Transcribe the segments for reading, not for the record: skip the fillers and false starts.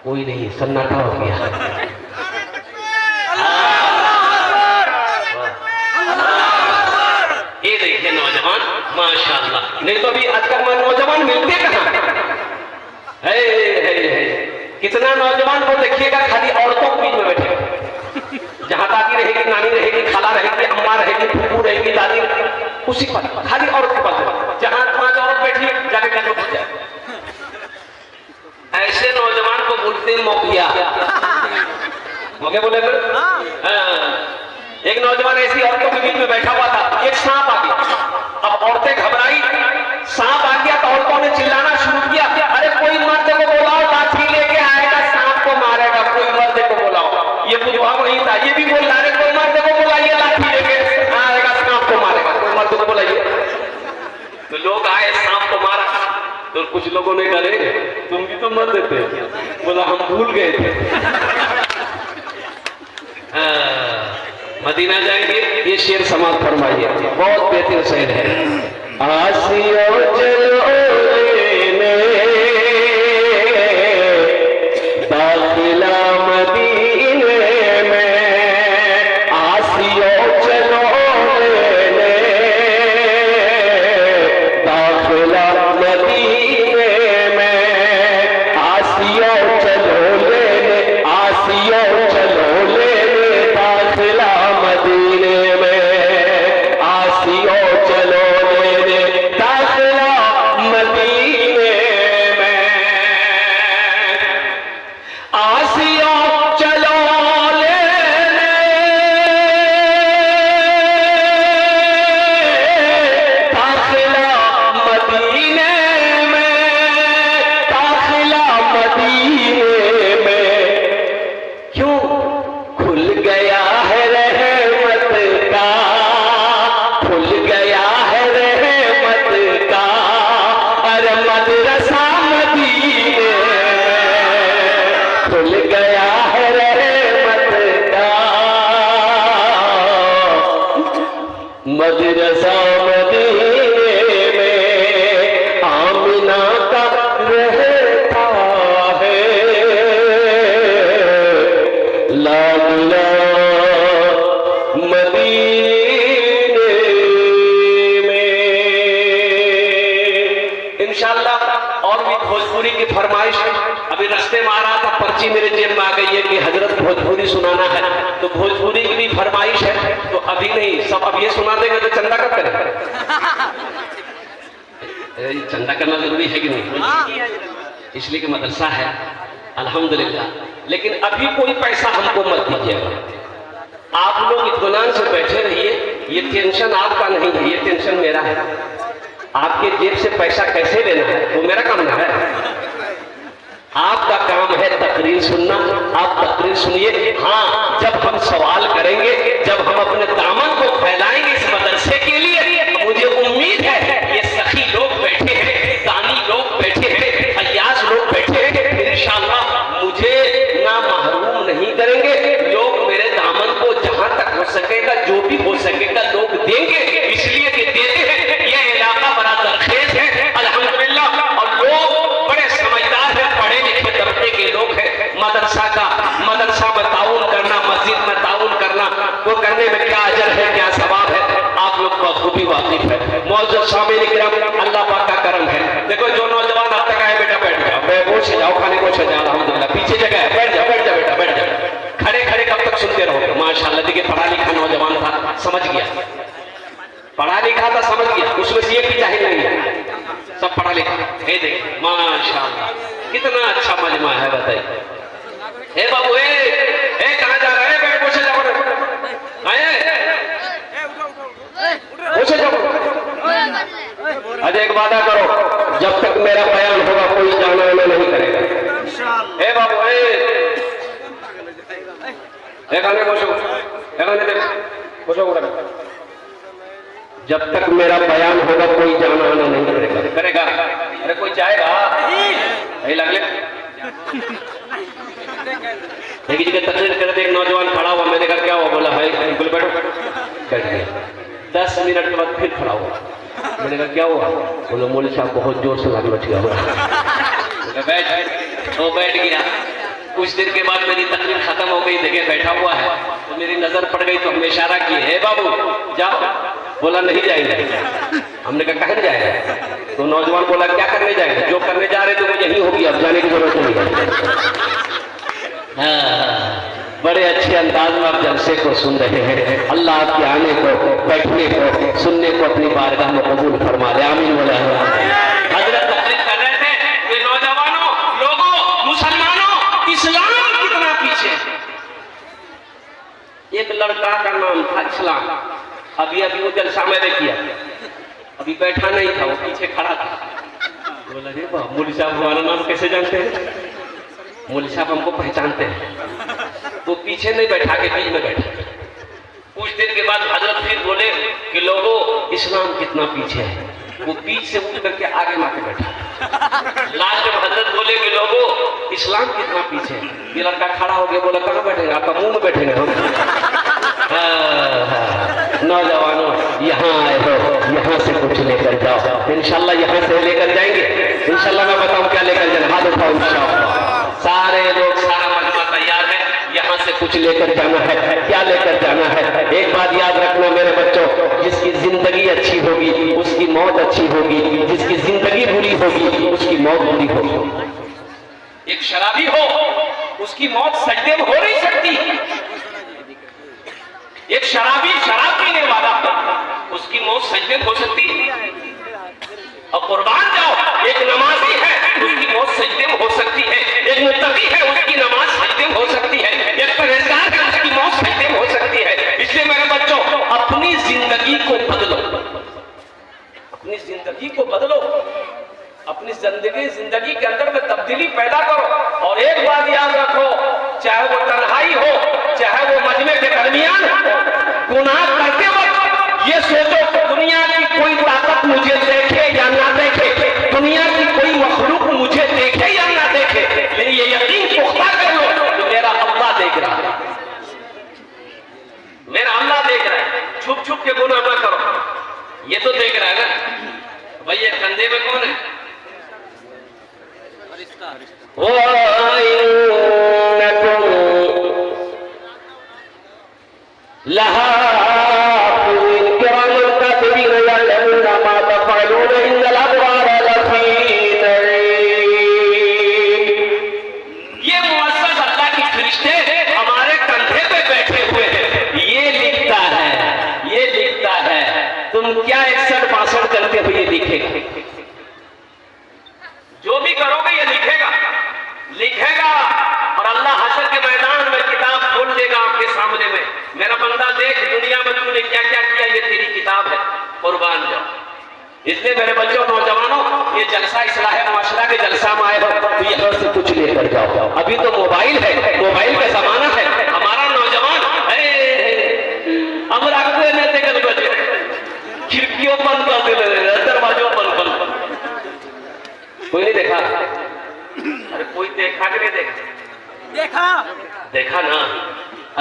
कोई नहीं, सन्नाटा हो गया। ये देखिए नौजवान, माशाल्लाह। नहीं तो अभी आजकल नौजवान मिलते कहाँ है? कितना नौजवान को देखिएगा खाली औरतों के बीच में बैठे, जहां दादी रहेगी, नानी रहेगी, खाला रहेगी, अम्मा रहेगी, फूफू रहेगी, दादी, उसी पर खाली औरत के पास। जहां 5 औरत बैठी जाके क्या हो जाए। ऐसे नौजवान को बोलते हैं मौकिया। मौके बोले एक नौजवान ऐसी औरतों के बीच में बैठा हुआ था, एक सांप आ गया। अब औरतें घबराई, सांप आ गया तो औरतों ने चिल्लाना शुरू किया, अरे कोई मर्द को बुलाओ, लाठी लेके आएगा, सांप को मारेगा, कोई मर्द को बुलाओ। ये बुझवा वही था, ये भी बोल रहा है कोई मर्द को बुलाइए, लाठी लेके आएगा, सांप को मारेगा, कोई मर्द को बुलाइए। तो लोग आए, सांप को मारा। तो कुछ लोगों ने कहा तुम भी तो मर देते, बोला हम भूल गए थे। मदीना जाएंगे, ये शेर समाप्त फरमाइए, बहुत बेहतरीन शेर है। आसियो चलो लेने दाखिला मदीने में, आसियो चलो लेने दाखिला मदीने में, आसियो चलो लेने, आसियो चलो लेने दाखिला मदीने में, आसियो चलो लेने दाखिला मदीने में, आसियो चलो लेने दाखिला मदीने में, दाखिला मदीने में। क्यों? खुल गया है रहमत का, खुल गया है रहमत का, अरे मदरसा मदीने में, खुल गया है रहमत का, मदरसा मदीने में। आमिना का रहता है लाडला मदीने में। इंशाअल्लाह और भी भोजपुरी की फरमाइश है। अभी रास्ते में आ रहा था, पर्ची मेरे जेब में आ गई है कि हजरत भोजपुरी सुनाना है, तो भोजपुरी की भी फरमाइश है। तो अभी नहीं, सब अब ये सुना देंगे तो चंदा कब करें? चंदा करना जरूरी है कि नहीं? इसलिए कि मदरसा है, अल्हम्दुलिल्लाह। लेकिन अभी कोई पैसा हमको मत दीजिएगा। आप लोग इत्मीनान से बैठे रहिए, ये टेंशन आपका नहीं है, ये टेंशन मेरा है। आपके जेब से पैसा कैसे लेना है वो मेरा काम ना है। आपका काम है तकरीर सुनना, आप तकरीर सुनिए। हाँ, जब हम सवाल करेंगे, जब हम अपने दामन को फैलाएंगे इस मदरसे के लिए, मुझे उम्मीद है ये सखी लोग बैठे हैं, दानी लोग बैठे हैं, फयाज लोग बैठे हैं, इंशाअल्लाह मुझे ना महरूम नहीं करेंगे। लोग मेरे दामन को जहां तक हो सकेगा, जो भी हो सकेगा लोग देंगे, इसलिए कि देते हैं। यह इलाका बड़ा दरखेज है अल्हम्दुलिल्लाह, और लोग बड़े समझदार हैं, पढ़े लिखे तबके के लोग हैं। मदरसा में ताउन करना, मस्जिद में ताउन करना, वो करने में क्या अजर है, क्या सवाब है, आप लोग को खूबी वाकिफ है। मौजूद शामिल किराम, अल्लाह पाक का करम है। देखो जो नौजवान अब तक आए, बेटा बैठ जाओ, बैठ जाओ, खाने को जाओ, अल्हम्दुलिल्लाह पीछे जगह है, बैठ जाओ, बैठ जाओ बेटा, बैठ जाओ। खड़े खड़े कब तक सुनते रहोगे? माशाअल्लाह। देखिए पढ़ा लिखा नौजवान था, समझ गया, पढ़ा लिखा था, समझ गया, उसमें से एक भी जाहिल नहीं है, सब पढ़ा लिखा। हे देख माशाअल्लाह, कितना अच्छा मजमा है, बताइए। हे बाबू, ए कहां जा रहा है? बैठ, पूछे जाओ, पूछे जाओ। अरे एक वादा करो, जब तक मेरा बयान होगा कोई जाना आना नहीं करेगा। हे बाबू, जब तक मेरा बयान होगा कोई जाना आना नहीं करेगा। अरे कोई जाएगा? नहीं लगले एक जगह तकरीर करते एक नौजवान खड़ा हुआ, मैंने कहा क्या हुआ? बोला भाई बिल्कुल बैठो, बैठ गया। 10 मिनट के बाद फिर खड़ा हुआ, मैंने कहा क्या हुआ? बोला मौलवी साहब बहुत जोर से लाग लटका हुआ। बैठ, तो बैठ गया। कुछ देर के बाद मेरी तकलीफ खत्म हो गई, जगह बैठा हुआ है तो मेरी नजर पड़ गई तो हमने इशारा किए, हे बाबू जाओ। बोला नहीं जाएंगे। हमने कहा कहाँ जाएगा? तो नौजवान बोला क्या करने जाएंगे? जो करने जा रहे थे वो यही होगी, अब जाने की जरूरत नहीं है। बड़े अच्छे अंदाज में आप जलसे को सुन रहे हैं। अल्लाह आपके आने को, बैठने को, सुनने को अपनी बारगाह में कबूल फरमा दे। आमीन बोला। हजरत तकरीर कर रहे थे कि नौजवानों, लोगों, मुसलमानों, इस्लाम कितना पीछे। एक लड़का का नाम था इस्लाम। अभी वो जलसा मैंने किया, अभी बैठा नहीं था, वो पीछे खड़ा था। बोला रे बाप, मौलवी साहब हमारा नाम कैसे जानते हैं? मौलवी साहब हमको पहचानते हैं। वो पीछे नहीं बैठा के बीच में बैठा। कुछ देर के बाद हजरत फिर बोले कि लोगों, इस्लाम कितना पीछे है। वो बीच से उठ करके आगे माके बैठा। लास्ट में हजरत बोले कि लोगों, इस्लाम कितना पीछे है। ये लड़का खड़ा हो गया, बोला कहाँ बैठेंगे? आपका मुंह में बैठेंगे हम। नौजवानों, यहाँ आए हो, यहाँ से कुछ लेकर जाओ। इंशाल्लाह यहाँ से लेकर जाएंगे। इंशाल्लाह मैं बताऊँ क्या लेकर जाना। हाथ उठाओ इंशाल्लाह। सारे लोग, सारा मजमा तैयार है, यहाँ से कुछ लेकर जाना है। क्या लेकर जाना है? एक बात याद रखना मेरे बच्चों, जिसकी जिंदगी अच्छी होगी उसकी मौत अच्छी होगी, जिसकी जिंदगी बुरी होगी उसकी मौत बुरी होगी। एक शराबी हो, उसकी मौत सजदे में हो नहीं सकती। एक शराबी, शराब पीने वाला, उसकी मौत सजदे में हो सकती है। और कुर्बान जाओ, एक नमाजी है, उसकी मौत सजदे में हो सकती है। एक मुत्तकी है, उसकी नमाज सजदे में हो सकती है। एक परहेजगार है, उसकी मौत सजदे में हो सकती है। इसलिए मेरे बच्चों, अपनी जिंदगी को बदलो, अपनी जिंदगी को बदलो, अपनी जिंदगी के अंदर में तब्दीली पैदा करो। और एक बात याद रखो, चाहे वो तन्हाई हो, चाहे वो मजमे के दरमियान हो, गुनाह करते वक्त ये सोचो कि दुनिया की कोई ताकत मुझे देखे या ना देखे, दुनिया की कोई मखलूक मुझे देखे या ना देखे, लेकिन ये यकीन पुख्ता कर लो कि मेरा अल्लाह देख रहा है, मेरा अल्लाह देख रहा है। छुप छुप के गुनाह ना करो, ये तो देख रहा है ना। भैया कंधे में कौन है? क्या 61-62 करते हुए लिखेगा, जो भी करोगे ये लिखेगा, लिखेगा। और अल्लाह हशर के मैदान में किताब खोल देगा आपके सामने में, मेरा बंदा देख दुनिया में तूने क्या क्या किया, ये तेरी किताब है, कुर्बान जाओ। इसलिए मेरे बच्चों, नौजवानों, ये जलसा इस्लाह मुआशरा के जलसा में आए हो तो यहाँ से कुछ लेकर जाओ। अभी तो मोबाइल है, मोबाइल का जमाना है। हमारा नौजवान हम रखते नहीं, खिड़कियों बंद कर दे, दरवाजों बंद कर। कोई नहीं देखा? अरे कोई देखा कि नहीं देखा? देखा, देखा ना।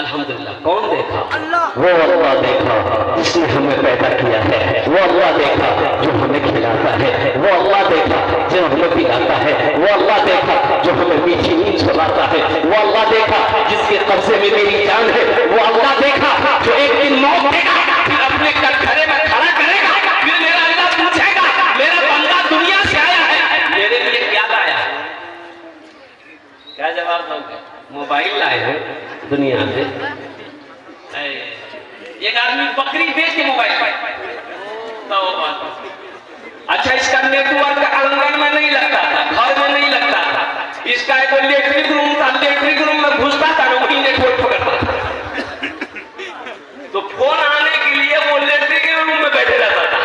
अल्हम्दुलिल्लाह। कौन देखा? अल्लाह। वो अल्लाह देखा जिसने हमें पैदा किया है, वो अल्लाह देखा जो हमें खिलाता है, वो अल्लाह देखा जो हमें पिलाता है, वो अल्लाह देखा जो हमें मीठी नींद सुलाता है, वो अल्लाह देखा जिसके कब्जे में मेरी जान है, वो अल्लाह देखा जो एक दिन मौत देगा, फिर अपने कटघरे में खड़ा करेगा, फिर मेरा अल्लाह पूछेगा मेरा बंदा दुनिया से आया है, मेरे लिए क्या लाया? क्या जवाब दोगे? मोबाइल लाए हैं दुनिया से। एक आदमी बकरी बेच के मोबाइल पाए, अच्छा इसका नेटवर्क आंगन में नहीं लगता था, घर में नहीं लगता था, इसका एक इलेक्ट्रिक रूम था, इलेक्ट्रिक रूम में घुसता था ना, वही नेटवर्क पकड़ता था। तो फोन आने के लिए वो इलेक्ट्रिक रूम में बैठे रहता था।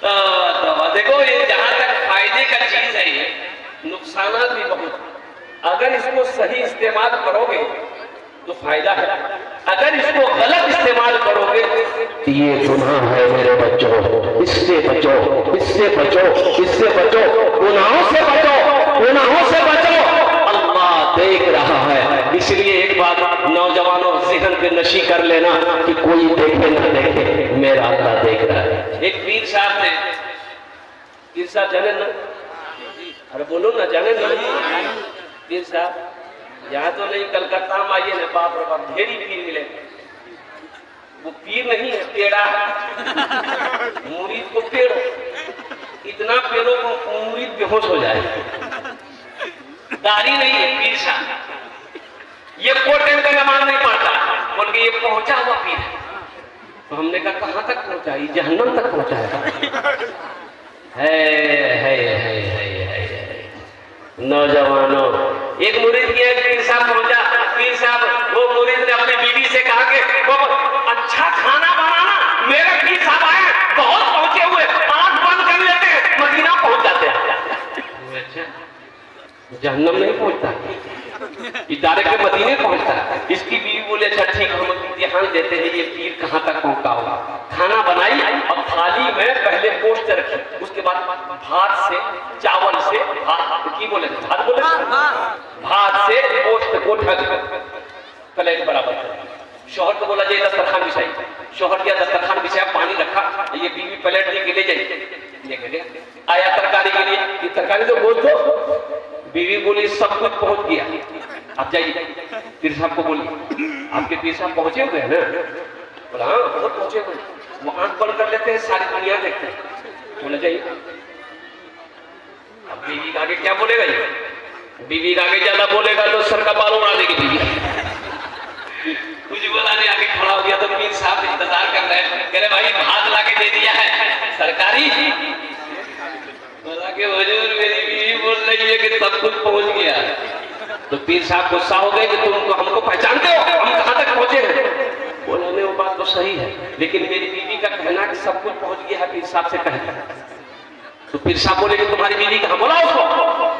तो देखो, ये जहां तक फायदे का चीज है, ये नुकसान भी बहुत। अगर इसको सही इस्तेमाल करोगे तो फायदा है, अगर इसको गलत इस्तेमाल करोगे ये गुनाह है। मेरे बच्चों, इससे बचो, इससे बचो, इससे बचो, गुनाहों से बचो, गुनाहों से बचो। अल्लाह देख रहा है। इसलिए एक बात नौजवानों ज़हन पे नशी कर लेना कि कोई देखे ना देखे, मेरा अल्लाह देख रहा है। एक पीर साहब ने, पीर साहब जाने ना, अरे बोलो ना, जाने ना पीर साहब? यहाँ तो नहीं, कलकत्ता में आइए ना, बाप रे बाप ढेरी पीर मिले। वो पीर नहीं है, पेड़ा है। मुरीद को पेड़ो, इतना पेड़ो को मुरीद बेहोश हो जाए। दाढ़ी नहीं है, पीर साहब। ये कोटेन का नमाज नहीं पढ़ता, बोल के ये पहुंचा हुआ पीर है। तो हमने कहा कहाँ तक पहुंचा? ये जहन्नम तक पहुंचाएगा। नौजवानों, एक मुरीद के पीर साहब पहुंचा। पीर साहब, वो मुरीद ने अपनी बीवी से कहा कि अच्छा खाना बनाना। मेरे पीर साहब आए, बहुत पहुंचे हुए, आंख बंद कर लेते हैं, मदीना पहुंच जाते हैं। अच्छा, जहन्नम नहीं पहुंचता, इदारे के मदीने पहुंचता। इसकी बीवी बोले अच्छा ठीक, हम इम्तिहान देते हैं ये पीर कहाँ तक पहुंचा होगा। खाना बनाई और थाली में पहले गोश्त रखी, उसके बाद भात से, चावल से, भात की बोले, भात बोले, भात से गोश्त को ढक प्लेट बराबर। शौहर को बोला जाए दस्तरखान बिछाई, शौहर किया दस्तरखान बिछाया, पानी रखा, ये बीवी प्लेट लेके ले जाइए। आया तरकारी के लिए, ये तरकारी तो बोल दो। बीवी बोली सब कुछ पहुंच गया, आप जाइए। पीर साहब को बोली आपके पीर साहब पहुंचे हुए हैं ना? बोला हाँ बहुत पहुंचे हुए। वो आंख बंद कर लेते हैं, सारी दुनिया देखते हैं। बोला जाइए। अब बीवी आगे क्या बोलेगा? ये बीवी आगे ज्यादा बोलेगा तो सर का बाल उड़ा देगी बीवी। कुछ बोला नहीं, आगे खड़ा हो गया तो पीर साहब इंतजार कर रहे हैं। कह रहे भाई भात ला के दे दिया है सरकारी। बोला कि हुजूर मेरी बीवी बोल रही है कि सब कुछ पहुंच गया। तो पीर साहब गुस्सा हो गए कि तुम हमको पहचानते हो, हम कहां तक पहुंचे हैं? बोला नहीं वो बात तो सही है, लेकिन मेरी बीवी का कहना कि सब कुछ पहुंच गया है, पीर साहब से कहता। तो पीर साहब बोले कि तुम्हारी बीवी कहां? बोला उसको,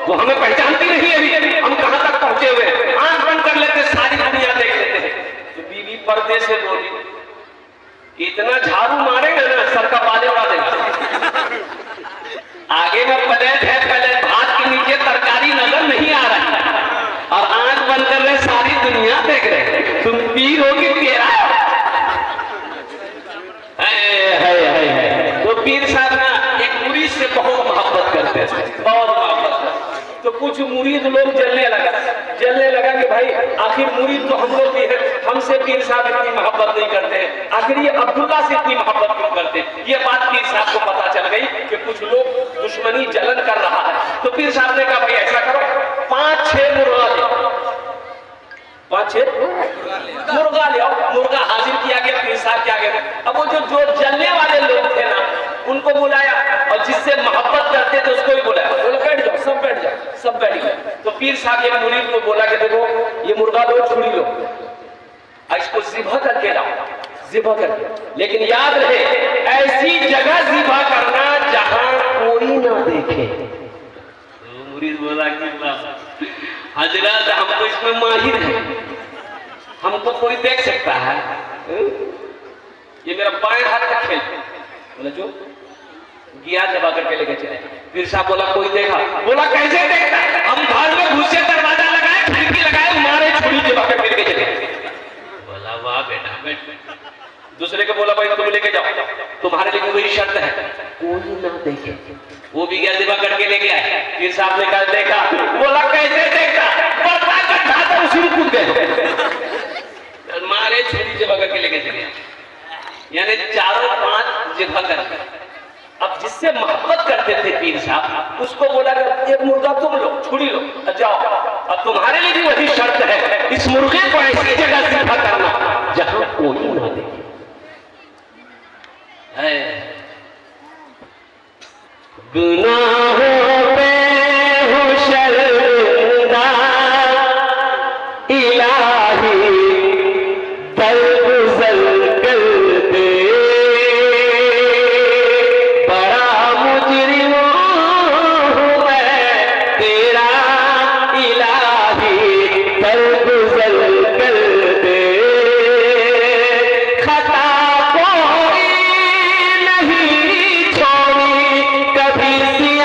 वो हमें पहचानती नहीं है, हम कहां तक पहुंचे हुए। आंख बंद कर लेते, सारी दुनिया देख लेते हैं। तो बीवी पर्दे से बोली इतना झाड़ू मारेगा ना सर का बाल उड़ा देगा। आगे में प्लेट है, पहले भात के नीचे तरकारी नजर नहीं आ रहा है और आंख बंद कर रहे, सारी दुनिया देख रहे। तुम पीर हो कि तेरा? तो पीर साहब ना एक मुरीद से बहुत मोहब्बत करते थे, बहुत मोहब्बत। तो कुछ मुरीद लोग जलने लगा कि भाई आखिर मुरीद तो हम लोग भी है, हमसे पीर साहब इतनी मोहब्बत नहीं करते हैं, आखिर ये अब्दुल्ला से इतनी मोहब्बत क्यों करते हैं? ये बात पीर साहब को पता चल गई कि कुछ लोग दुश्मनी जलन कर रहा है। तो पीर साहब ने कहा भाई ऐसा करो, 5-6 मुर्गा ले आओ, 5-6 मुर्गा ले आओ। मुर्गा हाजिर किया गया पीर साहब के आगे। अब वो जो जलने वाले लोग थे ना, उनको बुलाया और जिससे मोहब्बत करते थे उसको भी बुलाया। बोला बैठ जाओ, सब बैठ जाओ, सब बैठ गए। तो पीर साहब एक मुरीद को बोला कि देखो ये मुर्गा लो, छुरी लो, इसको ज़िबा करके लाओ, ज़िबा करके। लेकिन याद रहे ऐसी जगह ज़िबा करना जहां कोई ना देखे। तो मुरीद बोला कि हजरत हम तो इसमें माहिर हैं, हमको कोई देख सकता है, ये मेरा बाएं हाथ का खेल। बोला जो गया जबा करके लेके चले। पीर साहब बोला कोई देखा? बोला कैसे देखता? हम घर में घुसे, दरवाजा लगाए, खिड़की लगाए, मारे छुरी जबा करके लेके चले। बोला वाह बेटा बेटा। दूसरे को बोला भाई तुम लेके जाओ, तुम्हारे लिए वही शर्त है, कोई ना देखे। वो भी गया जबा करके लेके आए। पीर साहब ने कहा देखा? बोला कैसे देखता? उसी में कूद गए, मारे छुरी जबा करके लेके चले। यानी 4-5 जगह करके। अब जिससे मोहब्बत करते थे पीर साहब, उसको बोला कि एक मुर्गा तुम लो, छुरी लो, जाओ। अब तुम्हारे लिए भी वही शर्त है, इस मुर्गे को ऐसी जगह ज़िबा करना जहां कोई ना देखे। गुनाहों पे हो शर्मिंदा इलाही, दरगुजर कर दे, बड़ा मुजरिम हूं मैं तेरा इलाही, दरगुजर कर दे, खता कोई नहीं छोड़ी कभी सी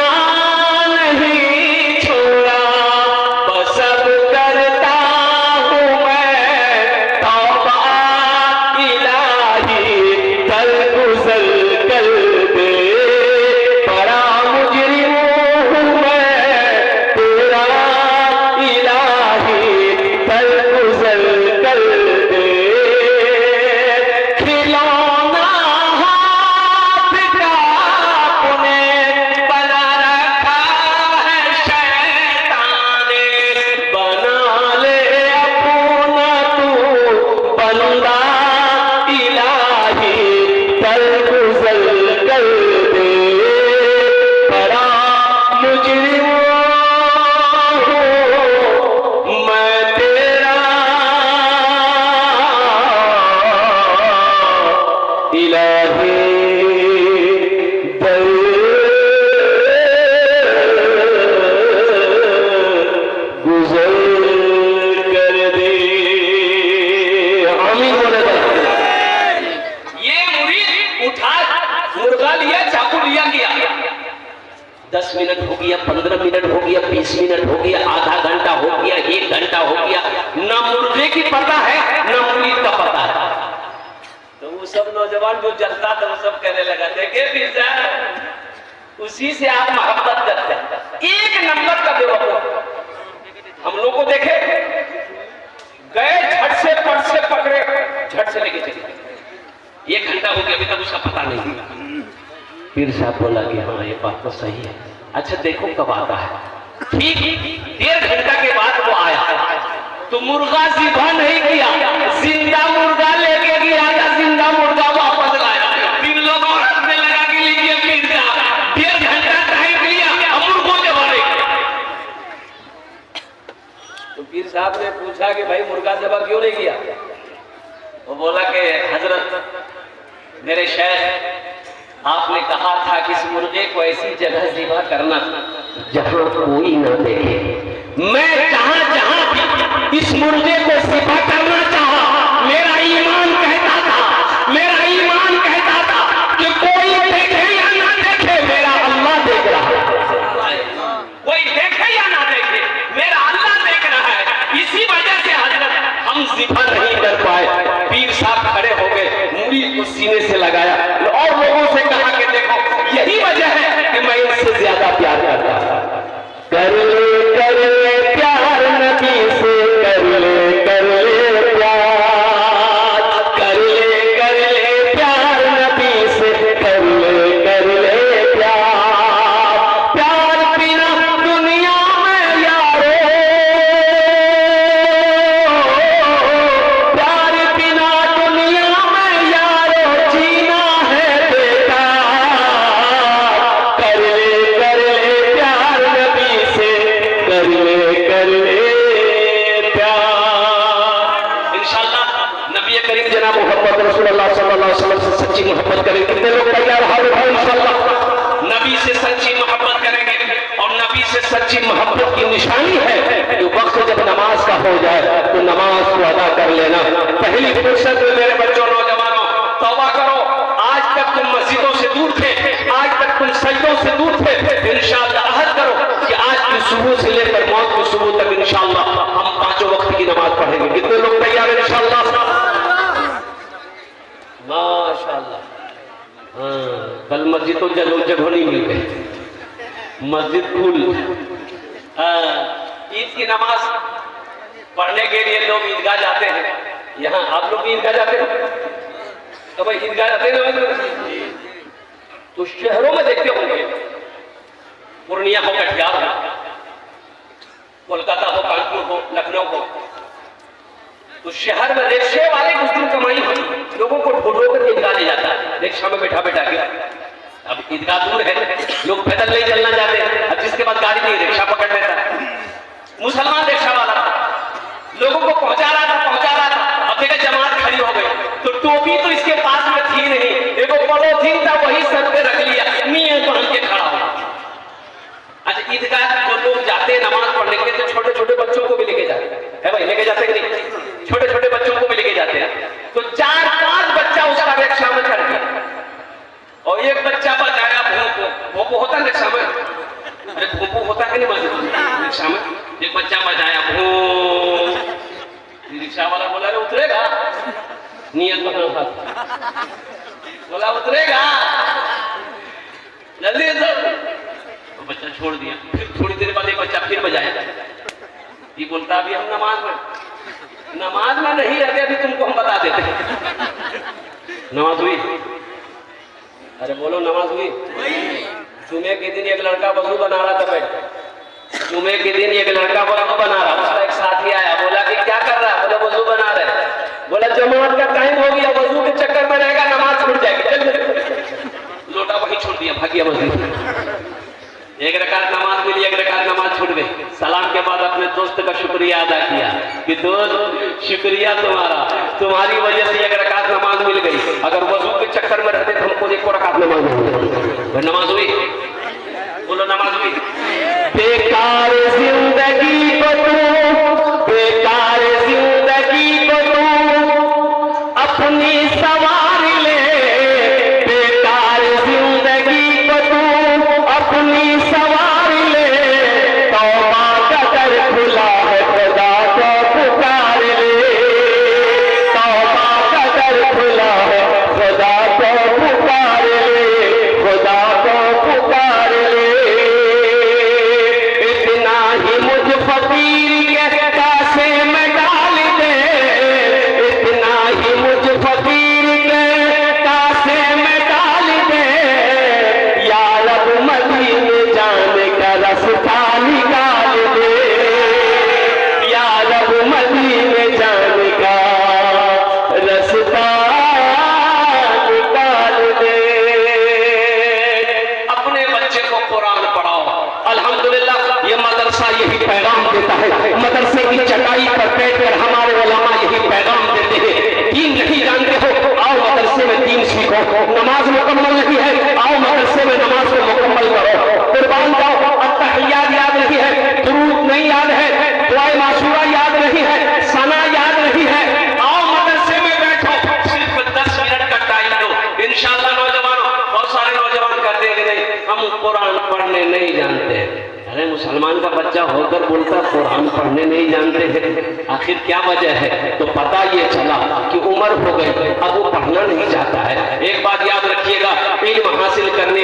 10 मिनट हो गया, 15 मिनट हो गया, 20 मिनट हो गया, आधा घंटा हो गया, 1 घंटा हो गया, ना मुर्गे की पता है ना मुर्गी का पता है। तो वो सब नौजवान जो जलता था वो सब कहने लगा, देखे फिर उसी से आप मोहब्बत करते हैं। एक नंबर का बेवकूफ हम लोग को देखे, गए झट से पर्स से पकड़े, झट से लेके चले। 1 घंटा हो गया अभी तक उसका पता नहीं। पीर साहब बोला कि हाँ ये बात तो सही है, अच्छा देखो कब आता है। ठीक 1.5 घंटा के बाद वो आया तो मुर्गा ज़िबा नहीं किया, जिंदा मुर्गा लेके गया था, जिंदा मुर्गा वापस लाया। 3 लोगों हंसने लगा कि लीजिए पीर साहब 1.5 घंटा टाइम लिया, अब मुर्गों जब तो पीर साहब ने पूछा कि भाई मुर्गा ज़िबा क्यों नहीं किया? वो बोला कि हजरत मेरे शेख आपने कहा था कि इस मुर्गे को ऐसी जगह ज़िबा करना जहां कोई ना देखे। मैं जहां जहां भी इस मुर्गे को ज़िबा करना चाहा, मेरा ईमान कहता था, मेरा ईमान कहता था कि कोई देखे या ना देखे मेरा अल्लाह देख रहा है। कोई देखे या ना देखे मेरा अल्लाह देख रहा है। इसी वजह से हजरत हम ज़िबा नहीं कर पाए। पीर साहब खड़े हो गए, मुरीद को सीने से लगाया और लोगों से कहा कि देखो यही वजह है कि मैं इनसे ज्यादा प्यार करता हूं। कर ले प्यार नबी से, कर ले प्यार, कर ले प्यार नबी से, कर ले प्यार। प्यार बिना दुनिया में यारो, प्यार बिना दुनिया में यारो जीना है बेकार। कर ले प्यार नबी से, कर ले प्यार। इंशाअल्लाह नबी करीम जनाब मोहम्मद रसूलुल्लाह सल्लल्लाहु अलैहि वसल्लम से सच्ची मोहब्बत करेंगे। कितने लोग तैयार हैं इंशाअल्लाह? नबी से सच्ची मोहब्बत करेंगे और नबी से सच्ची मोहब्बत की निशानी है कि वक्त जब नमाज का हो जाए तो नमाज को अदा कर लेना। पहली फुर्सत में मेरे बच्चों नौजवानों तौबा करो। आज तक तुम मस्जिदों से दूर थे, आज तक तुम सजदों से दूर थे, इंशाअल्लाह अहद करो कि आज की सुबह से लेकर मौत की सुबह तक इंशाअल्लाह हम 5 वक्त की नमाज पढ़ेंगे। कितने लोग तैयार हैं इंशाअल्लाह? माशाअल्लाह। कल मस्जिद तो जगह नहीं मिल गई, मस्जिद फुल। ईद की नमाज पढ़ने के लिए लोग ईदगाह जाते हैं। यहाँ आप लोग भी ईदगाह जाते हैं? तो भाई ईदगाह जाते हैं तो शहरों में देखते होंगे, पूर्णिया हो, कटिहार हो, कोलकाता हो, कानपुर हो, लखनऊ हो, तो शहर में रिक्शे वाले कुछ दिन कमाई होती, लोगों को ढूंढ कर ईदगाह ले जाता है, रिक्शा में बैठा बैठा के। अब ईदगाह दूर है, लोग पैदल नहीं चलना चाहते, अब जिसके पास गाड़ी नहीं रिक्शा पकड़ लेता है। मुसलमान रिक्शा वाला लोगों को पहुंचा रहा था, अब देखा जमात खड़ी हो गई तो टोपी तो इसके पास में थी नहीं, एक पॉलिथीन था वही सर पे रख लिया, नियत बांध के खड़ा हो। अच्छा ईदगाह जो लोग जाते हैं नमाज पढ़ने के लिए तो छोटे छोटे बच्चों को भी लेके जाते हैं भाई, लेके जाते हैं नहीं? छोटे छोटे बच्चों को भी लेके जाते हैं। तो 4-5 बच्चा उसका रिक्शा में चढ़ गया और एक बच्चा बजाया भोंपू होता है रिक्शा में, भोंपू होता है कि नहीं रिक्शा में? एक बच्चा बजाया भों, रिक्शा वाला बोला रे उतरेगा, नियत बना बोला उतरेगा जल्दी तो बच्चा छोड़ दिया। फिर थोड़ी देर बाद एक बच्चा फिर बजाया, ये बोलता अभी हम नमाज में नहीं रहते, अभी तुमको हम बता देते हैं। नमाज हुई? अरे बोलो नमाज हुई? जुमे के दिन एक लड़का वजू बना रहा था, बैठ जुमे के दिन एक लड़का वजू बना रहा, उसका एक साथी आया, बोला कि क्या कर रहा है? बोला वजू बना रहे। बोला जमात का टाइम हो गया, वजू के चक्कर में रहेगा, नमाज छूट जाएगी। लोटा वहीं छोड़ दिया, भाग गया मस्जिद। एक रकात नमाज मिली, एक रकात नमाज छूट गई। सलाम के बाद अपने दोस्त का शुक्रिया अदा किया कि दोस्त शुक्रिया तुम्हारी वजह से एक रकात नमाज मिल गई, अगर वजू के चक्कर में रहते तो हमको 1 रकात नमाज मिली। नमाज हुई? बोलो नमाज हुई? बेकार जिंदगी को तू, बेकार जिंदगी को तू अपनी सवार ले, बेकार जिंदगी को तू अपनी मदरसा यही पैगाम देता है, मदरसे की चटाई पर बैठकर हमारे उलमा यही पैगाम देते हैं, दीन नहीं जानते हो आओ मदरसे में दीन सीखो, नमाज मुकम्मल नहीं है आओ मदरसे में नमाज को मुकम्मल करो, कुर्बान जाओ अत्तहियात याद नहीं है, दुरूद नहीं याद है, दुआए माशूरा याद नहीं है, सना याद नहीं है, आओ मदरसे में बैठो, सिर्फ 10 मिनट का टाइम दो। इंशाअल्लाह नौजवानों, बहुत सारे नौजवान कहते हैं कि नहीं हम कुरान पढ़ने नहीं जानते। अरे मुसलमान का बच्चा होकर बोलता कुरान पढ़ने नहीं जानते हैं, आखिर क्या वजह है? तो पता ये चला कि उम्र हो गई, अब वो पढ़ना नहीं चाहता है। एक बात याद रखिएगा, इल्म हासिल करने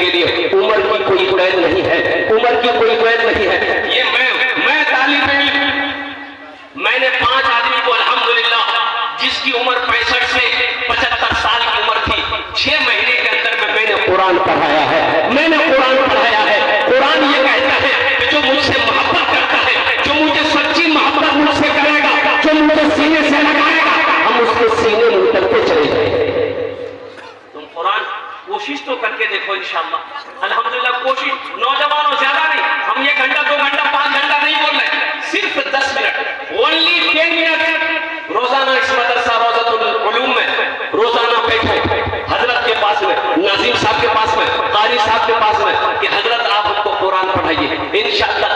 के लिए उम्र की कोई कैद नहीं है, उम्र की कोई कैद नहीं है। ये मैं तालिब इल्म, मैंने 5 आदमी को अल्हम्दुलिल्लाह जिसकी उम्र 65 से 75 साल की उम्र थी, 6 महीने के अंदर में मैंने कुरान पढ़ाया है, मैंने कुरान पढ़ाया है। कुरान ये कहता है कि जो मुझसे मोहब्बत करता है, जो मुझे सच्ची मोहब्बत मुझसे करेगा, जो मुझे सीने से लगाएगा, हम उसके सीने में उतरते चले जाएंगे। तुम कुरान कोशिश तो करके देखो इंशाअल्लाह। अल्हम्दुलिल्लाह कोशिश, नौजवानों ज्यादा नहीं, हम 1 घंटा 2 घंटा 5 घंटा नहीं बोल रहे, सिर्फ 10 मिनट, ओनली 10 मिनट रोजाना इस मदरसा रोज़तुल उलूम में रोजाना बैठो, हजरत के पास में, नाज़िम साहब के पास में, कारी साहब के पास में कि हजरत आप हमको कुरान पढ़ाइए। इंशाअल्लाह